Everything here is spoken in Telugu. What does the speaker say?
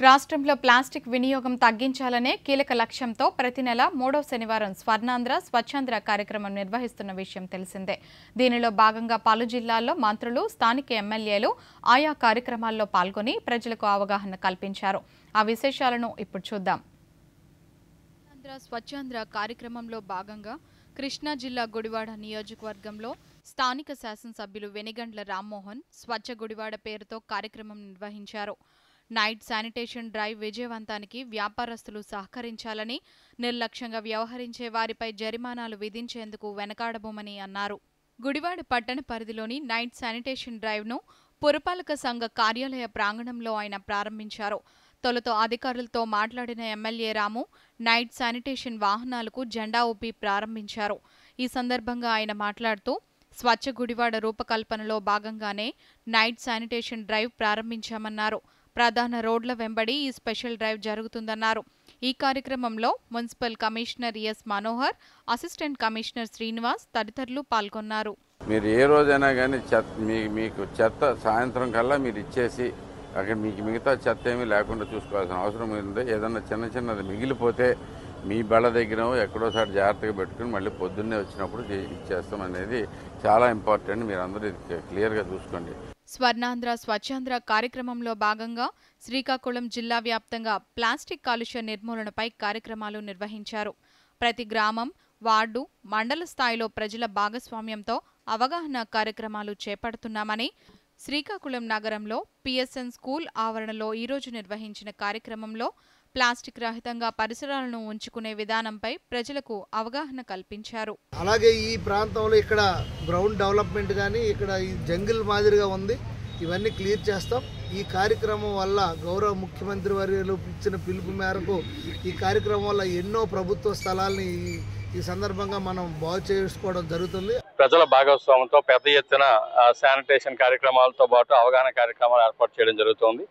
రాష్ట్రంలో ప్లాస్టిక్ వినియోగం తగ్గించాలనే కీలక లక్ష్యంతో ప్రతి నెల 3వ శనివారం స్వర్ణాంధ్ర స్వచ్ఛాంధ్ర కార్యక్రమం నిర్వహిస్తున్న విషయం తెలిసిందే. దీనిలో భాగంగా పలు జిల్లాల్లో మంత్రులు, స్థానిక ఎమ్మెల్యేలు ఆయా కార్యక్రమాల్లో పాల్గొని ప్రజలకు అవగాహన కల్పించారు. ఆ విశేషాలను ఇప్పుడు చూద్దాం. స్వచ్ఛాంధ్ర కార్యక్రమంలో భాగంగా కృష్ణా జిల్లా గుడివాడ నియోజకవర్గంలో స్థానిక శాసనసభ్యులు వెనిగండ్ల రామ్మోహన్ స్వచ్ఛ గుడివాడ పేరుతో కార్యక్రమం నిర్వహించారు. నైట్ శానిటేషన్ డ్రైవ్ విజయవంతానికి వ్యాపారస్తులు సహకరించాలని, నిర్లక్ష్యంగా వ్యవహరించే వారిపై జరిమానాలు విధించేందుకు వెనకాడబోమని అన్నారు. గుడివాడ పట్టణ పరిధిలోని నైట్ శానిటేషన్ డ్రైవ్ను పురపాలక సంఘ కార్యాలయ ప్రాంగణంలో ఆయన ప్రారంభించారు. తొలుత అధికారులతో మాట్లాడిన ఎమ్మెల్యే రాము నైట్ శానిటేషన్ వాహనాలకు జెండా ఊపి ప్రారంభించారు. ఈ సందర్భంగా ఆయన మాట్లాడుతూ స్వచ్ఛ గుడివాడ రూపకల్పనలో భాగంగానే నైట్ శానిటేషన్ డ్రైవ్ ప్రారంభించామన్నారు. ప్రధాన రోడ్ల వెంబడి ఈ స్పెషల్ డ్రైవ్ జరుగుతుందన్నారు. ఈ కార్యక్రమంలో municipal commissioner S Manohar, assistant commissioner Srinivas తదితరులు పాల్గొన్నారు. మీరు ఏ రోజైనా కానీ మీకు చెత్త సాయంత్రం కల్లా మీరు ఇచ్చేసి అక్కడ మీకు మిగతా చెత్త ఏమీ లేకుండా చూసుకోవాల్సిన అవసరం ఉంది. ఏదన్నా చిన్నది మిగిలిపోతే మీ బళ్ళ దగ్గర ఎక్కడోసారి జాగ్రత్తగా పెట్టుకుని మళ్ళీ పొద్దున్నే వచ్చినప్పుడు ఇచ్చేస్తాం అనేది చాలా ఇంపార్టెంట్. మీరు అందరూ ఇది క్లియర్గా చూసుకోండి. స్వర్ణాంధ్ర స్వచ్ఛాంధ్ర కార్యక్రమంలో భాగంగా శ్రీకాకుళం జిల్లా వ్యాప్తంగా ప్లాస్టిక్ కాలుష్య నిర్మూలనపై కార్యక్రమాలు నిర్వహించారు. ప్రతి గ్రామం, వార్డు, మండల స్థాయిలో ప్రజల భాగస్వామ్యంతో అవగాహన కార్యక్రమాలు చేపడుతున్నామని శ్రీకాకుళం నగరంలో పిఎస్ఎన్ స్కూల్ ఆవరణలో ఈరోజు నిర్వహించిన కార్యక్రమంలో ప్లాస్టిక్ రహితంగా పరిసరాలను ఉంచుకునే విధానంపై ప్రజలకు అవగాహన కల్పించారు. అలాగే ఈ ప్రాంతంలో ఇక్కడ గ్రౌండ్ డెవలప్మెంట్ కానీ ఇక్కడ ఈ జంగిల్ మాదిరిగా ఉంది, ఇవన్నీ క్లియర్ చేస్తాం. ఈ కార్యక్రమం వల్ల గౌరవ ముఖ్యమంత్రి వర్యులు ఇచ్చిన పిలుపు మేరకు ఈ కార్యక్రమం వల్ల ఎన్నో ప్రభుత్వ స్థలాల్ని ఈ సందర్భంగా మనం బాగు చేసుకోవడం జరుగుతుంది. ప్రజల భాగస్వామ్యంతో పెద్ద ఎత్తున శానిటేషన్ కార్యక్రమాలతో పాటు అవగాహన కార్యక్రమాలు ఏర్పాటు చేయడం జరుగుతోంది.